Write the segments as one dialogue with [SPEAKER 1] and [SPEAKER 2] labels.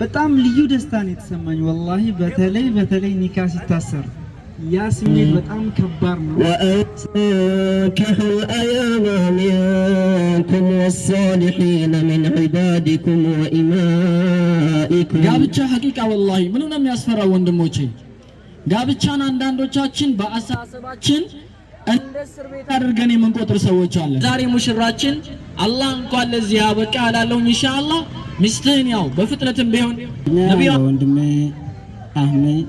[SPEAKER 1] በጣም ልዩ ደስታ ነው የተሰማኝ ወላሂ በተለይ ኒካ ሲታሰር ያ ስሜት በጣም ከባድ ነው
[SPEAKER 2] وأنكحوا الأيام منكم والصالحين من عبادكم وإمائكم
[SPEAKER 3] ጋብቻ ሐቂቃ ወላሂ ምን ነው የሚያስፈራው ወንድሞቼ ጋብቻን አንዳንዶቻችን በአሳሰባችን እንደ እስር ቤት አድርገን የምንቆጥር ሰዎች አለ ዛሬ ሙሽራችን አላህ እንኳን ለዚህ ያበቃ አላለሁ ኢንሻአላህ ሚስትህን ያው በፍጥነትም ቢሆን ነብዩ
[SPEAKER 1] ወንድሜ አህመድ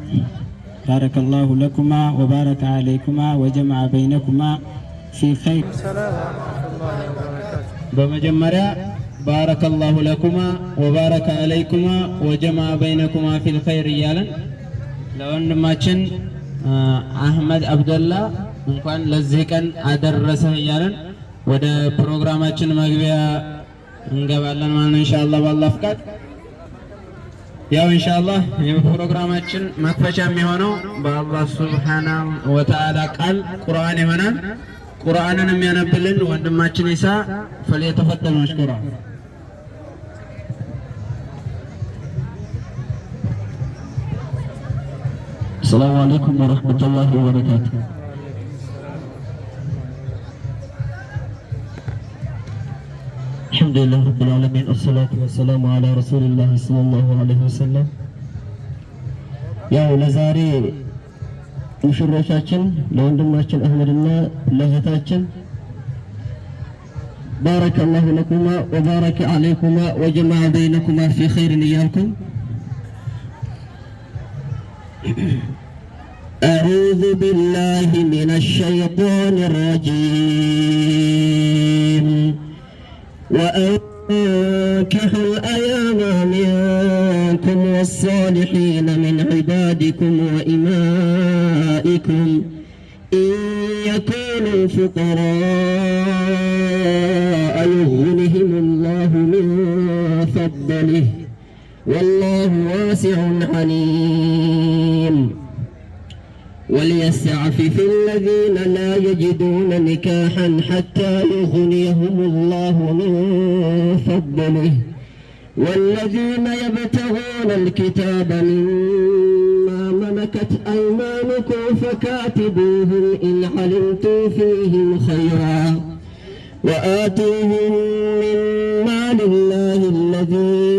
[SPEAKER 1] بارك الله لكما وبارك عليكما وجمع بينكما في خير
[SPEAKER 4] السلام ورحمة الله وبركاته
[SPEAKER 1] بمجمرة بارك الله لكما وبارك عليكما وجمع بينكما في الخير يالا لو أنماچن أحمد عبد الله እንኳን ለዚህ ቀን አደረሰ ያለን ወደ ፕሮግራማችን መግቢያ እንገባለን ማለት ኢንሻአላህ በአላህ ፍቃድ ያው ኢንሻአላህ የፕሮግራማችን መክፈቻ የሚሆነው በአላህ ሱብሃነሁ ወተዓላ ቃል ቁርአን ይሆናል ቁርአንን የሚያነብልን ወንድማችን ኢሳ ፈለተፈተል መሽኩራ
[SPEAKER 2] السلام عليكم ورحمة الله وبركاته الحمد لله رب العالمين والصلاة والسلام على رسول الله صلى الله عليه وسلم يا لزاري مشروشاتشن لوندماتشن أحمدنا لهتاتشن بارك الله لكما وبارك عليكما وجمع بينكما في خير نيالكم أعوذ بالله من الشيطان الرجيم وأنكحوا الأيام منكم والصالحين من عبادكم وإمائكم إن يكونوا فقراء يغنهم الله من فضله والله واسع عليم وليستعفف الذين لا يجدون نكاحا حتى يغنيهم الله من فضله والذين يبتغون الكتاب مما ملكت أيمانكم فكاتبوهم إن علمتم فيهم خيرا وآتوهم من مال الله الذي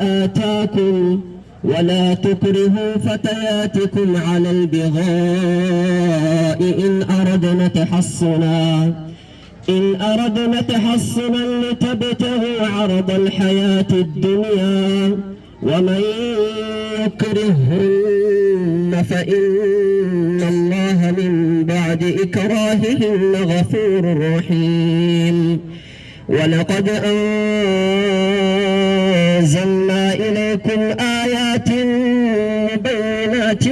[SPEAKER 2] آتاكم ولا تكرهوا فتياتكم على البغاء إن أردنا تحصنا لتبتغوا عرض الحياة الدنيا ومن يكرهن فإن الله من بعد إكراههن غفور رحيم ولقد أنزلنا إليكم آيات مبينات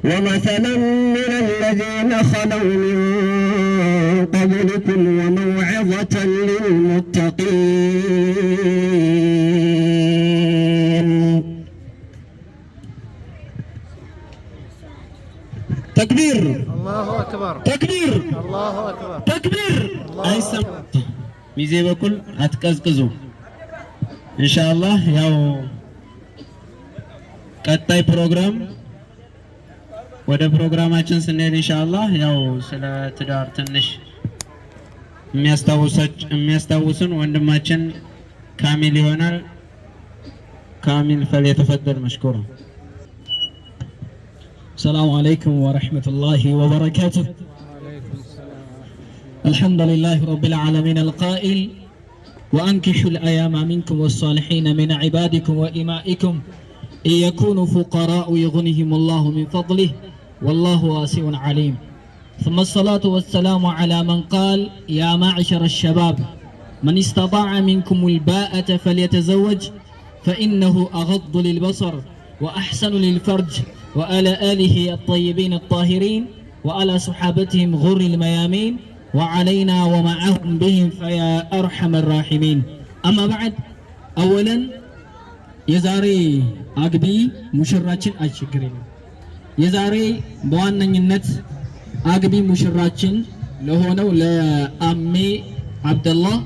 [SPEAKER 2] ومثلا من الذين خلوا من قبلكم وموعظة للمتقين تكبير
[SPEAKER 4] الله أكبر
[SPEAKER 2] تكبير
[SPEAKER 4] الله أكبر
[SPEAKER 2] تكبير
[SPEAKER 1] አይሰም ሚዜ በኩል አትቀዝቅዙ ኢንሻአላህ ያው ቀጣይ ፕሮግራም ወደ ፕሮግራማችን ስንሄድ ኢንሻአላህ ያው ስለ ትዳር ትንሽ የሚያስታውሱን ወንድማችን ካሚል ይሆናል ካሚል ፈለተፈደል መሽኩራ
[SPEAKER 3] السلام عليكم ورحمة الله وبركاته الحمد لله رب العالمين القائل وأنكحوا الأيام منكم والصالحين من عبادكم وإمائكم إن يكونوا فقراء يغنيهم الله من فضله والله واسع عليم ثم الصلاة والسلام على من قال يا معشر الشباب من استطاع منكم الباءة فليتزوج فإنه أغض للبصر وأحسن للفرج وعلى آله الطيبين الطاهرين وعلى صحابتهم غر الميامين وعلينا ومعهم بهم فيا أرحم الراحمين أما بعد أولا يزاري أقبي مشراتين أشكرين يزاري بوانا النت أقبي مشراتين لهونو لأمي عبد الله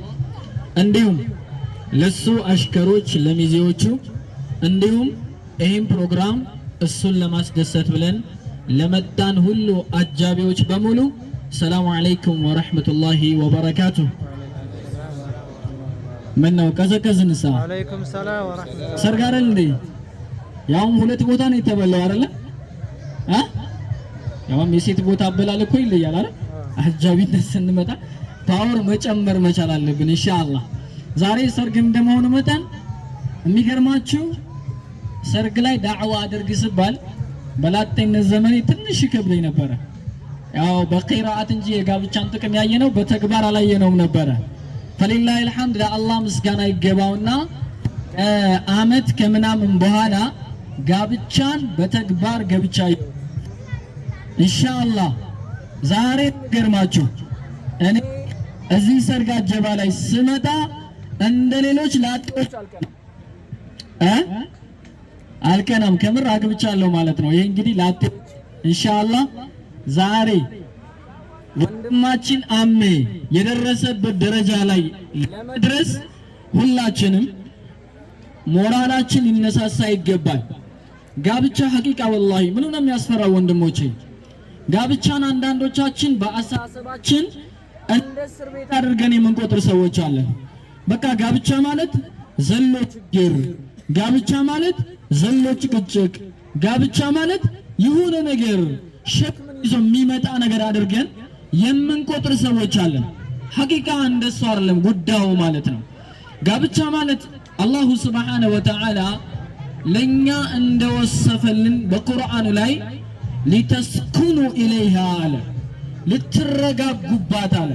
[SPEAKER 3] عندهم ለሱ አሽከሮች ለሚዜዎቹ እንዲሁም ይህን ፕሮግራም እሱን ለማስደሰት ብለን ለመጣን ሁሉ አጃቢዎች በሙሉ ሰላም አለይኩም ወራህመቱላሂ ወበረካቱሁ። ምን ነው ቀዘቀዝንሳ?
[SPEAKER 4] ወአለይኩም ሰላም ወራህመቱላህ።
[SPEAKER 3] ሰርግ አይደል እንዴ? ያውም ሁለት ቦታ ነው የተበላው አይደለ? ያውም የሴት ቦታ አበላል እኮ ይለያል አይደል? አጃቢነት ስንመጣ ፓወር መጨመር መቻል አለብን ኢንሻአላህ። ዛሬ ሰርግ እንደመሆኑ መጠን የሚገርማችሁ ሰርግ ላይ ዳዕዋ አድርግ ሲባል በላጤነት ዘመኔ ትንሽ ይከብደኝ ነበረ። ያው በቂራአት እንጂ የጋብቻን ጥቅም ያየነው በተግባር አላየነውም ነበረ። ፈሊላሂ አልሐምድ ለአላህ ምስጋና ይገባውና አመት ከምናምን በኋላ ጋብቻን በተግባር ገብቻ ኢንሻአላህ። ዛሬ ገርማችሁ እኔ እዚህ ሰርግ አጀባ ላይ ስመጣ እንደሌሎች ላጤዎች አልቀናም ከምር አግብቻለሁ ማለት ነው። ይሄ እንግዲህ ላጤ ኢንሻአላህ ዛሬ ወንድማችን አሜ የደረሰበት ደረጃ ላይ ለመድረስ ሁላችንም ሞራላችን ሊነሳሳ ይገባል። ጋብቻ ሐቂቃ ወላሂ ምን ነው የሚያስፈራው ወንድሞቼ? ጋብቻን አንዳንዶቻችን በአሳሰባችን እንደ እስር ቤት አድርገን የምንቆጥር ሰዎች አለን። በቃ ጋብቻ ማለት ዘሎ ችግር፣ ጋብቻ ማለት ዘሎ ጭቅጭቅ፣ ጋብቻ ማለት የሆነ ነገር ሸክምን ይዞ የሚመጣ ነገር አድርገን የምንቆጥር ሰዎች አለን። ሐቂቃ እንደሱ አይደለም ጉዳዩ ማለት ነው። ጋብቻ ማለት አላሁ ሱብሓነሁ ወተዓላ ለኛ እንደወሰፈልን በቁርአኑ ላይ ሊተስኩኑ ኢለይሃ አለ፣ ልትረጋጉባት አለ።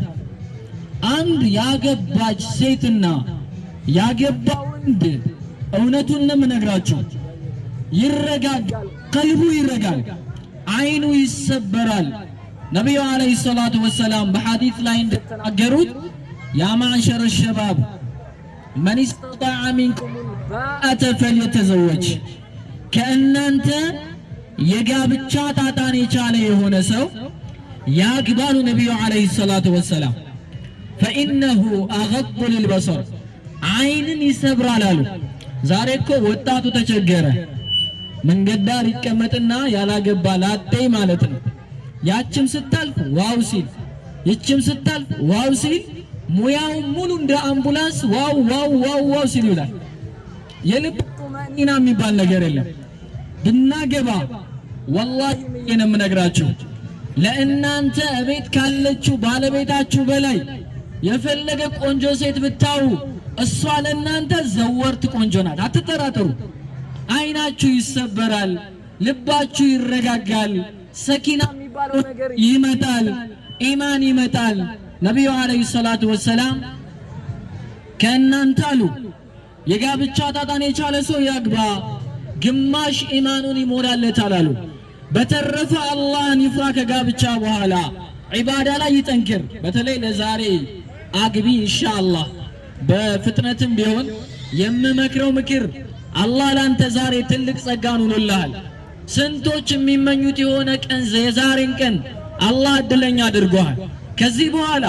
[SPEAKER 3] አንድ ያገባች ሴትና ያገባ ወንድ እውነቱን ነው የምነግራችሁ ይረጋጋል፣ ቀልቡ ይረጋል፣ አይኑ ይሰበራል። ነብዩ አለይሂ ሰላቱ ወሰላም በሐዲስ ላይ እንደተናገሩት ያ ማዕሸረ ሸባብ መን ኢስተጣዐ ሚንኩም ባአተ ፈልየተዘወጅ፣ ከእናንተ የጋብቻ ጣጣን የቻለ የሆነ ሰው ያግባሉ ነብዩ አለይሂ ሰላቱ ወሰላም። ፈኢነሁ አገዱ ሊልበሰር፣ አይንን ይሰብራል አሉ። ዛሬ እኮ ወጣቱ ተቸገረ። መንገድ ዳር ይቀመጥና ያላገባ ላጤ ማለት ነው። ያችም ስታልፍ ዋው ሲል፣ ይችም ስታልፍ ዋው ሲል፣ ሙያው ሙሉ እንደ አምቡላንስ ዋው ዋው ዋው ዋው ሲል ይላል። የልብ ጡማኒና የሚባል ነገር የለም። ብናገባ ወላሂ ምን የምነግራችሁ ለእናንተ እቤት ካለችው ባለቤታችሁ በላይ የፈለገ ቆንጆ ሴት ብታው እሷ ለእናንተ ዘወርት ቆንጆ ናት፣ አትጠራጠሩ። አይናችሁ ይሰበራል፣ ልባችሁ ይረጋጋል፣ ሰኪና የሚባለው ነገር ይመጣል፣ ኢማን ይመጣል። ነብዩ አለይሂ ሰላቱ ወሰላም ከእናንተ አሉ የጋብቻ ጣጣን የቻለ ሰው ያግባ፣ ግማሽ ኢማኑን ይሞላለታል አሉ። በተረፈ አላህን ይፍራ፣ ከጋብቻ በኋላ ዒባዳ ላይ ይጠንክር። በተለይ ለዛሬ አግቢ ኢንሻአላህ በፍጥነትም ቢሆን የምመክረው ምክር አላህ ላንተ ዛሬ ትልቅ ጸጋን ሆኖልሃል። ስንቶች የሚመኙት የሆነ ቀን የዛሬን ቀን አላህ እድለኛ አድርጓል። ከዚህ በኋላ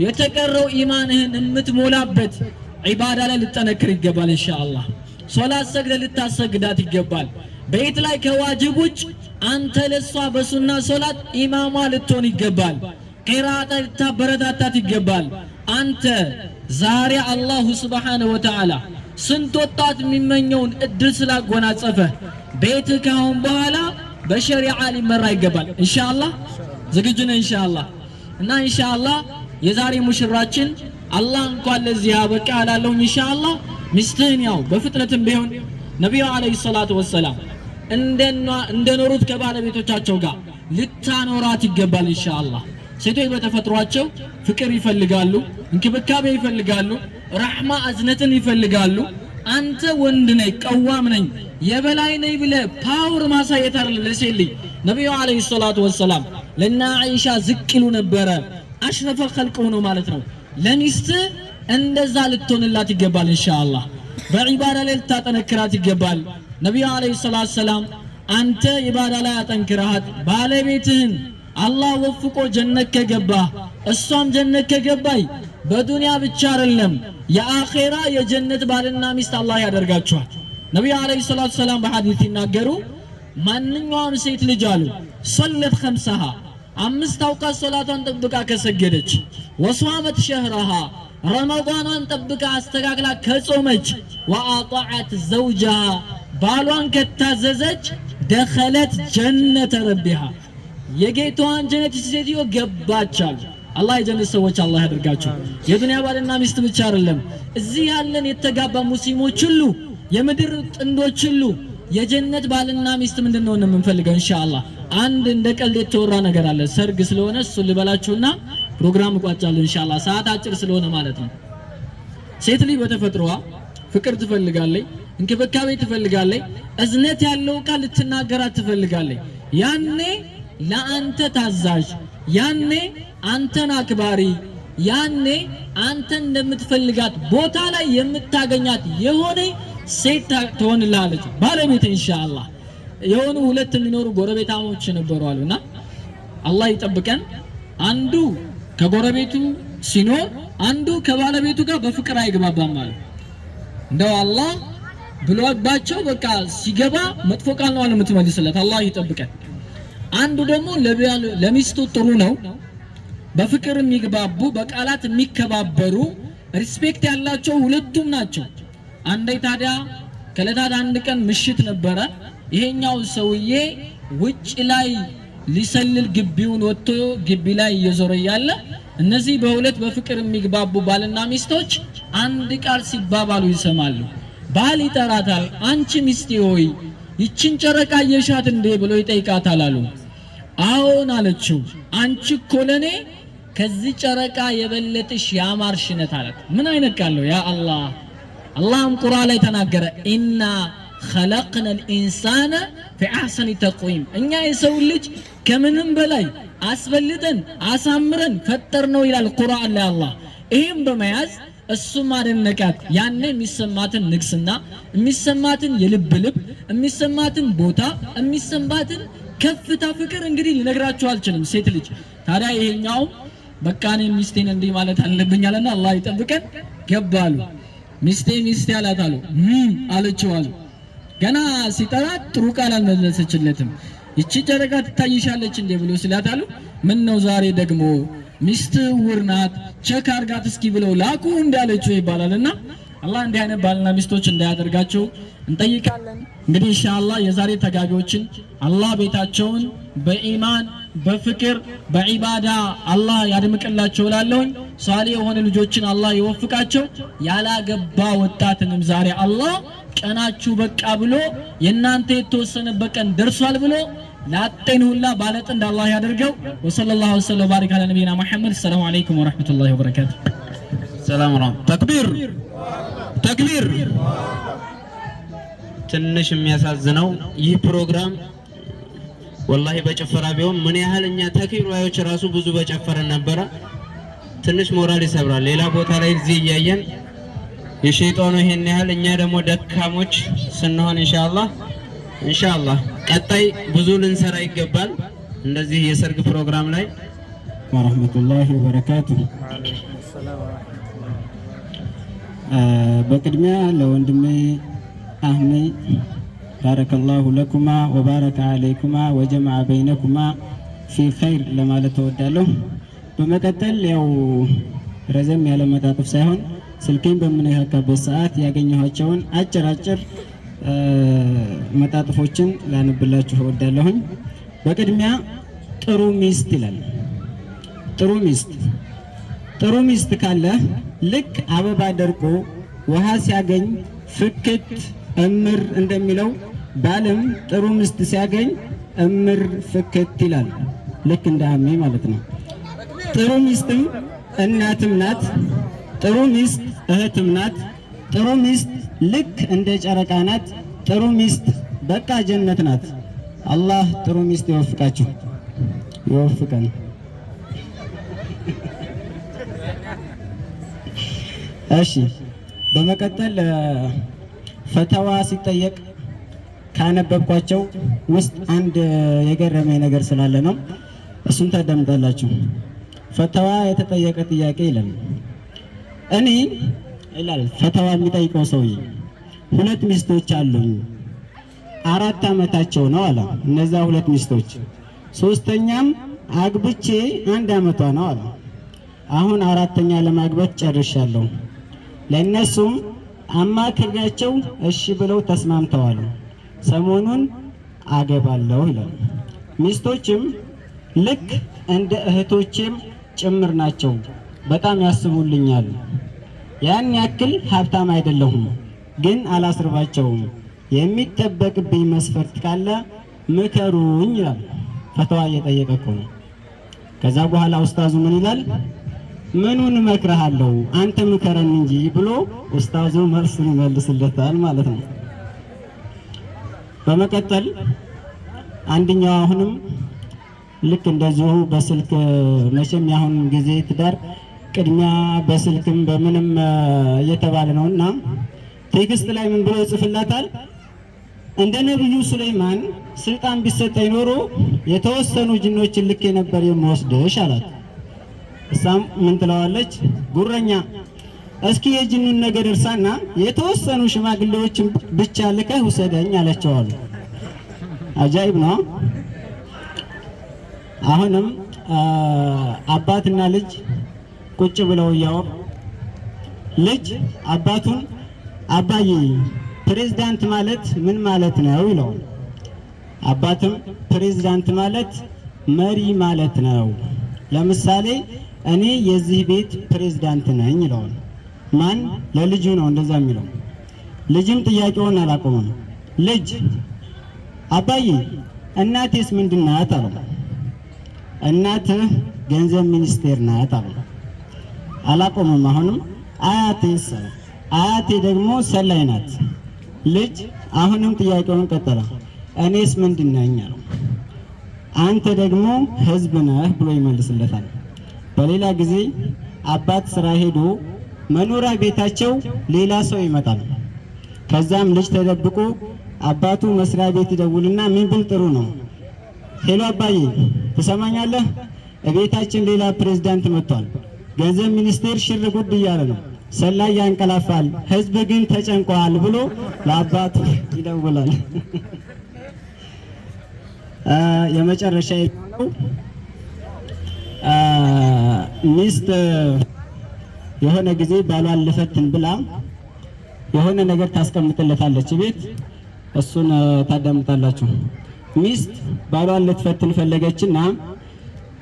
[SPEAKER 3] የተቀረው ኢማንህን የምትሞላበት ዒባዳ ላይ ልጠነክር ይገባል ኢንሻአላህ። ሶላት ሰግደ ልታሰግዳት ይገባል። ቤት ላይ ከዋጅብ ውጭ አንተ ለሷ በሱና ሶላት ኢማሟ ልትሆን ይገባል። ቂራአት ልታበረታታት ይገባል። አንተ ዛሬ አላሁ ሱብሓነሁ ወተዓላ ስንት ወጣት የሚመኘውን እድል ስላጎናጸፈ ቤት ካሁን በኋላ በሸሪዓ ሊመራ ይገባል ኢንሻአላህ። ዝግጁ ነህ ኢንሻአላህ? እና ኢንሻአላህ የዛሬ ሙሽራችን አላህ እንኳን ለዚህ አበቃ አላለሁ ኢንሻአላህ። ሚስትህን ያው በፍጥነትም ቢሆን ነብዩ አለይሂ ሰላቱ ወሰላም እንደኖሩት ከባለቤቶቻቸው ጋር ልታኖራት ይገባል ኢንሻአላህ። ሴቶች በተፈጥሯቸው ፍቅር ይፈልጋሉ፣ እንክብካቤ ይፈልጋሉ፣ ረህማ እዝነትን ይፈልጋሉ። አንተ ወንድ ነኝ ቀዋም ነኝ የበላይ ነኝ ብለህ ፓወር ማሳየት አይደለም ለሴት ልጅ። ነብዩ አለይሂ ሰላቱ ወሰላም ለና አይሻ ዝቅ ይሉ ነበረ። አሽረፈ ኸልቅ ሆኖ ማለት ነው። ለሚስት እንደዛ ልትሆንላት ይገባል ኢንሻአላህ። በዒባዳ ላይ ልታጠነክራት ይገባል። ነብዩ አለይሂ ሰላቱ ወሰላም አንተ ኢባዳ ላይ አጠንክራት ባለቤትህን አላህ ወፍቆ ጀነት ከገባ እሷም ጀነት ከገባይ በዱንያ ብቻ አይደለም የአኺራ የጀነት ባልና ሚስት አላህ ያደርጋቸዋል። ነብዩ አለይሂ ሰላቱ ሰላም በሐዲስ ሲናገሩ ማንኛውም ሴት ልጅ አሉ ሰለት ኸምሰሃ 5 አውቃት ሶላቷን ጠብቃ ከሰገደች ወሷመት ሸህረሃ ረመዳኗን ጠብቃ አስተካክላ ከጾመች ወአጣዓት ዘውጀሃ ባሏን ከታዘዘች ደኸለት ጀነተ ረቢሃ የጌታዋን ጀነት ሴትዮ ገባቻል። አላህ የጀነት ሰዎች አላህ ያደርጋቸው። የዱንያ ባልና ሚስት ብቻ አይደለም እዚህ ያለን የተጋባ ሙስሊሞች ሁሉ የምድር ጥንዶች ሁሉ የጀነት ባልና ሚስት ምንድነው የምንፈልገው? ኢንሻአላህ አንድ እንደ ቀልድ የተወራ ነገር አለ። ሰርግ ስለሆነ እሱ ልበላችሁና ፕሮግራም እቋጫለሁ ኢንሻአላህ፣ ሰዓት አጭር ስለሆነ ማለት ነው። ሴት ልጅ በተፈጥሮዋ ፍቅር ትፈልጋለች፣ እንክብካቤ ትፈልጋለች፣ እዝነት ያለው ቃል ልትናገራት ትፈልጋለች። ያኔ ለአንተ ታዛዥ፣ ያኔ አንተን አክባሪ፣ ያኔ አንተ እንደምትፈልጋት ቦታ ላይ የምታገኛት የሆነ ሴት ትሆንልሃለች ባለቤት ኢንሻአላህ። የሆኑ ሁለት የሚኖሩ ጎረቤታሞች ነበሩ አሉና አላህ ይጠብቀን። አንዱ ከጎረቤቱ ሲኖር አንዱ ከባለቤቱ ጋር በፍቅር አይግባባም ማለት እንደው አላህ ብሎባቸው በቃ ሲገባ መጥፎ ቃል ነው የምትመልስለት። አላህ ይጠብቀን። አንዱ ደግሞ ለሚስቱ ጥሩ ነው፣ በፍቅር የሚግባቡ በቃላት የሚከባበሩ ሪስፔክት ያላቸው ሁለቱም ናቸው። አንዴ ታዲያ ከለታት አንድ ቀን ምሽት ነበረ። ይሄኛው ሰውዬ ውጭ ላይ ሊሰልል ግቢውን ወጥቶ ግቢ ላይ እየዞረ ያለ እነዚህ በሁለት በፍቅር የሚግባቡ ባልና ሚስቶች አንድ ቃል ሲባባሉ ይሰማሉ። ባል ይጠራታል። አንቺ ሚስቴ ሆይ ይችን ጨረቃ የሻት እንዴ ብሎ ይጠይቃታል አሉ። አዎን አለችው። አንቺ እኮ ለኔ ከዚህ ጨረቃ የበለጥሽ ያማርሽ ነሽ አላት። ምን አይነት ቃል ነው ያ አላህ! አላህም ቁርአን ላይ ተናገረ ኢና خلقنا الانسان في احسن تقويم እኛ የሰው ልጅ ከምንም በላይ አስበልጠን አሳምረን ፈጠርነው ይላል ቁርአን ላይ አላህ። ይሄን በመያዝ እሱ ማደነቃት ያኔ የሚሰማትን ንግስና የሚሰማትን የልብ ልብ የሚሰማትን ቦታ የሚሰማትን ከፍታ ፍቅር እንግዲህ ልነግራችሁ አልችልም ሴት ልጅ። ታዲያ ይሄኛው በቃ እኔ ሚስቴን እንዲህ ማለት አለብኝ አለና አላህ ይጠብቀን ገባሉ። ሚስቴ ሚስቴ አላት አሉ አለችው አሉ። ገና ሲጠራት ጥሩ ቃል አልመለሰችለትም። ይቺ ጨረቃ ትታይሻለች እንዴ ብሎ ሲላት አሉ ምን ነው ዛሬ ደግሞ ሚስት ውር ናት ቸክ አርጋት እስኪ ብለው ላኩ እንዳለችው ይባላልና አላህ እንዲህ አይነት ባልና ሚስቶች እንዳያደርጋቸው እንጠይቃለን። እንግዲህ ኢንሻአላህ የዛሬ ተጋቢዎችን አላህ ቤታቸውን በኢማን በፍቅር በዒባዳ አላህ ያድምቅላቸው ላለሁኝ ሷሊ የሆነ ልጆችን አላህ ይወፍቃቸው። ያላገባ ወጣትንም ዛሬ አላህ ቀናችሁ በቃ ብሎ የናንተ የተወሰነበት ቀን ደርሷል ብሎ ላጤን ሁላ ባለጥንድ አላህ ያደርገው። ወሰለላሁ ዐለይሂ ወባረከ ዐላ ነቢይና መሐመድ። ሰላም አለይኩም ወራህመቱላሂ ወበረካቱ።
[SPEAKER 1] ሰላም ወራህመቱ። ተክቢር ተክቢር። ትንሽ የሚያሳዝነው ይህ ፕሮግራም ወላሂ በጭፈራ ቢሆን ምን ያህል እኛ ተክቢራዮች ራሱ ብዙ በጨፈረን ነበረ። ትንሽ ሞራል ይሰብራል። ሌላ ቦታ ላይ እዚህ እያየን የሸይጣኑ ይሄን ያህል እኛ ደግሞ ደካሞች ስንሆን ኢንሻአላህ ቀጣይ ብዙ ልንሰራ ይገባል። እንደዚህ የሰርግ ፕሮግራም ላይ
[SPEAKER 2] ወራህመቱላሂ ወበረካቱ። በቅድሚያ ለወንድሜ አህመድ ባረከላሁ ለኩማ ወባረከ አለይኩማ ወጀመዐ በይነኩማ ፊ ኸይር ለማለት ተወዳለሁ። በመቀጠል ያው ረዘም ያለ መጣጥፍ ሳይሆን ስልኬን በምንነካካበት ሰዓት ያገኘኋቸውን አጭር መጣጥፎችን ላነብላችሁ እወዳለሁኝ። በቅድሚያ ጥሩ ሚስት ይላል። ጥሩ ሚስት ካለ ልክ አበባ ደርቆ ውሃ ሲያገኝ ፍክት እምር እንደሚለው ባለም ጥሩ ሚስት ሲያገኝ እምር ፍክት ይላል። ልክ እንደ አሜ ማለት ነው። ጥሩ ሚስትም እናትም ናት። ጥሩ ሚስት እህትም ናት። ጥሩ ሚስት ልክ እንደ ጨረቃ ናት። ጥሩ ሚስት በቃ ጀነት ናት። አላህ ጥሩ ሚስት ይወፍቃችሁ ይወፍቀን። እሺ በመቀጠል ፈተዋ ሲጠየቅ ካነበብኳቸው ውስጥ አንድ የገረመኝ ነገር ስላለ ነው። እሱን ታዳምጣላችሁ። ፈተዋ የተጠየቀ ጥያቄ ይላል እኔ ይላል ፈተዋ የሚጠይቀው ሰውዬ 2 ሚስቶች አሉኝ 4 ዓመታቸው ነው አለ። እነዛ 2 ሚስቶች ሶስተኛም አግብቼ 1 ዓመቷ ነው አለ። አሁን 4ኛ ለማግባት ጨርሻለሁ። ለነሱም አማክሬያቸው እሺ ብለው ተስማምተዋል። ሰሞኑን አገባለሁ ይላል። ሚስቶችም ልክ እንደ እህቶቼም ጭምር ናቸው። በጣም ያስቡልኛል። ያን ያክል ሀብታም አይደለሁም፣ ግን አላስርባቸውም። የሚጠበቅብኝ መስፈርት ካለ ምከሩኝ ይላል። ፈተዋ እየጠየቀ እኮ ነው። ከዛ በኋላ ኡስታዙ ምን ይላል? ምኑን እመክርሃለሁ አንተ ምከረን እንጂ ብሎ ኡስታዙ መልሱን ይመልስለታል ማለት ነው። በመቀጠል አንደኛው አሁንም ልክ እንደዚሁ በስልክ መቼም ያሁን ጊዜ ትዳር ቅድሚያ በስልክም በምንም እየተባለ ነውና ቴክስት ላይ ምን ብሎ ይጽፍላታል? እንደ ነብዩ ሱለይማን ስልጣን ቢሰጠኝ ኖሮ የተወሰኑ ጅኖችን ልኬ ነበር የምወስድሽ አላት። እሷም ምን ትለዋለች? ጉረኛ እስኪ የጅኑን ነገር እርሳና የተወሰኑ ሽማግሌዎችን ብቻ ልከህ ውሰደኝ አለችዋል። አጃኢብ ነው። አሁንም አባትና ልጅ ቁጭ ብለው ያወሩ ልጅ አባቱን አባዬ ፕሬዝዳንት ማለት ምን ማለት ነው ይለዋል። አባትም ፕሬዝዳንት ማለት መሪ ማለት ነው። ለምሳሌ እኔ የዚህ ቤት ፕሬዝዳንት ነኝ ይለዋል። ማን? ለልጁ ነው እንደዛ የሚለው። ልጅም ጥያቄውን አላቆመም። ልጅ አባዬ እናቴስ ምንድን ናት አለው። እናትህ ገንዘብ ሚኒስቴር ናት አለው። አላቆመም። አሁንም አያቴስ? አያቴ ደግሞ ሰላይ ናት። ልጅ አሁንም ጥያቄውን ቀጠለ። እኔስ ምንድን ነኝ አለው። አንተ ደግሞ ህዝብ ነህ ብሎ ይመልስለታል። በሌላ ጊዜ አባት ስራ ሄዶ መኖሪያ ቤታቸው ሌላ ሰው ይመጣል። ከዛም ልጅ ተደብቆ አባቱ መስሪያ ቤት ይደውልና ምን ብል ጥሩ ነው? ሄሎ አባዬ ትሰማኛለህ? እቤታችን ሌላ ፕሬዝዳንት መጥቷል። ገንዘብ ሚኒስቴር ሽር ጉድ እያለ ነው። ሰላይ ያንቀላፋል፣ ህዝብ ግን ተጨንቋል ብሎ ለአባቱ ይደውላል። የመጨረሻ ሚስት የሆነ ጊዜ ባሏን ልፈትን ብላ የሆነ ነገር ታስቀምጥለታለች ቤት። እሱን ታዳምጣላችሁ። ሚስት ባሏን ልትፈትን ፈለገችና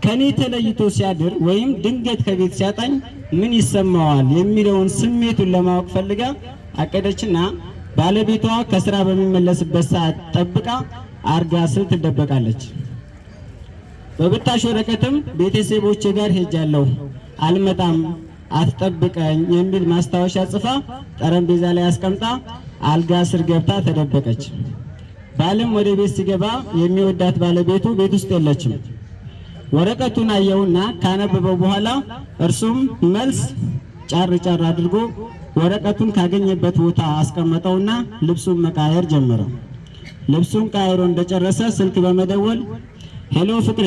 [SPEAKER 2] ከኔ ተለይቶ ሲያድር ወይም ድንገት ከቤት ሲያጣኝ ምን ይሰማዋል የሚለውን ስሜቱን ለማወቅ ፈልጋ አቀደችና ባለቤቷ ከስራ በሚመለስበት ሰዓት ጠብቃ አርጋ ስል ትደበቃለች። በብታሽ ወረቀትም ቤተሰቦቼ ጋር ሄጃለሁ አልመጣም አትጠብቀኝ የሚል ማስታወሻ ጽፋ ጠረጴዛ ላይ አስቀምጣ አልጋ ስር ገብታ ተደበቀች። ባልም ወደ ቤት ሲገባ የሚወዳት ባለቤቱ ቤት ውስጥ የለችም። ወረቀቱን አየውና ካነበበው በኋላ እርሱም መልስ ጫር ጫር አድርጎ ወረቀቱን ካገኘበት ቦታ አስቀመጠውና ልብሱን መቃየር ጀመረ። ልብሱን ቀይሮ እንደጨረሰ ስልክ በመደወል ሄሎ ፍቅሬ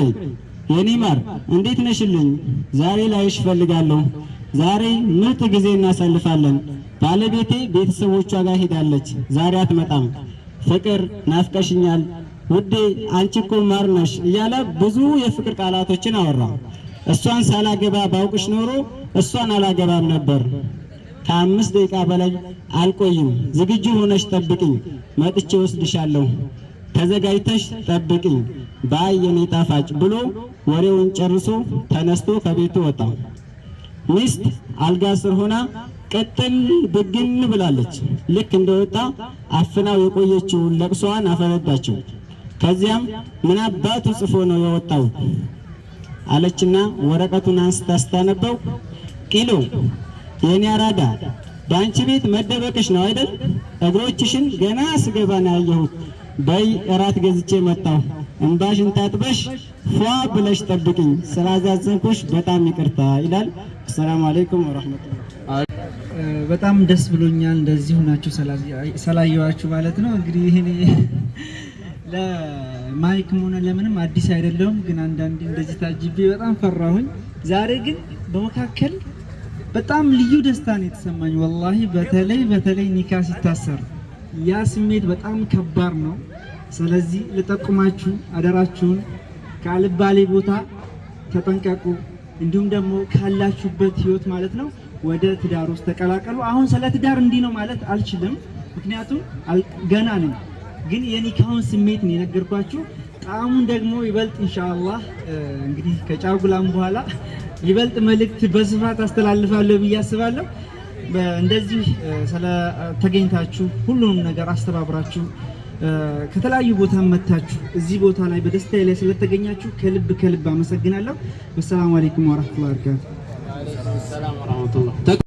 [SPEAKER 2] የኔ ማር እንዴት ነሽልኝ? ዛሬ ላይሽ ፈልጋለሁ። ዛሬ ምርጥ ጊዜ እናሳልፋለን። ባለቤቴ ቤተሰቦቿ ጋር ሄዳለች፣ ዛሬ አትመጣም። ፍቅር ናፍቀሽኛል ውዴ፣ አንቺ እኮ ማር ነሽ እያለ ብዙ የፍቅር ቃላቶችን አወራ። እሷን ሳላገባ ባውቅሽ ኖሮ እሷን አላገባም ነበር። ከ5 ደቂቃ በላይ አልቆይም፣ ዝግጁ ሆነሽ ጠብቅኝ፣ መጥቼ ወስድሻለሁ፣ ተዘጋጅተሽ ጠብቅኝ፣ ባይ የኔ ጣፋጭ ብሎ ወሬውን ጨርሶ ተነስቶ ከቤቱ ወጣ። ሚስት አልጋ ስር ሆና ቅጥል ብግን ብላለች። ልክ እንደወጣ አፍናው የቆየችውን ለቅሷን አፈነዳችው። ከዚያም ምን አባቱ ጽፎ ነው የወጣው አለችና ወረቀቱን አንስታ ስታነበው ቂሎ የኔ አራዳ በአንቺ ቤት መደበቅሽ ነው አይደል? እግሮችሽን ገና ስገባ ነው ያየሁት። በይ እራት ገዝቼ መጣሁ። እንባሽን ታጥበሽ ፏ ብለሽ ጠብቅኝ፣ ስላዛዘንኩሽ በጣም ይቅርታ ይላል። አሰላሙ አለይኩም ወራህመቱላህ።
[SPEAKER 5] በጣም ደስ ብሎኛል እንደዚህ ሆናችሁ ሰላየዋችሁ ማለት ነው። እንግዲህ ይሄኔ ለማይክም ሆነ ለምንም አዲስ አይደለም፣ ግን አንዳንዴ እንደዚህ ታጅቤ በጣም ፈራሁኝ። ዛሬ ግን በመካከል በጣም ልዩ ደስታ ነው የተሰማኝ ወላሂ። በተለይ ኒካ ሲታሰር ያ ስሜት በጣም ከባድ ነው። ስለዚህ ልጠቁማችሁ አደራችሁን ካልባሌ ቦታ ተጠንቀቁ። እንዲሁም ደግሞ ካላችሁበት ህይወት ማለት ነው ወደ ትዳር ውስጥ ተቀላቀሉ። አሁን ስለ ትዳር እንዲህ ነው ማለት አልችልም፣ ምክንያቱም ገና ነኝ። ግን የኒካውን ስሜት ነው የነገርኳችሁ። ጣዕሙን ደግሞ ይበልጥ ኢንሻአላህ እንግዲህ ከጫጉላም በኋላ ይበልጥ መልእክት በስፋት አስተላልፋለሁ ብዬ አስባለሁ። እንደዚህ ስለ ተገኝታችሁ ሁሉንም ነገር አስተባብራችሁ ከተለያዩ ቦታ መታችሁ እዚህ ቦታ ላይ በደስታ ላይ ስለተገኛችሁ ከልብ አመሰግናለሁ። ወሰላሙ አለይኩም ወራህመቱላሂ ወበረካቱ።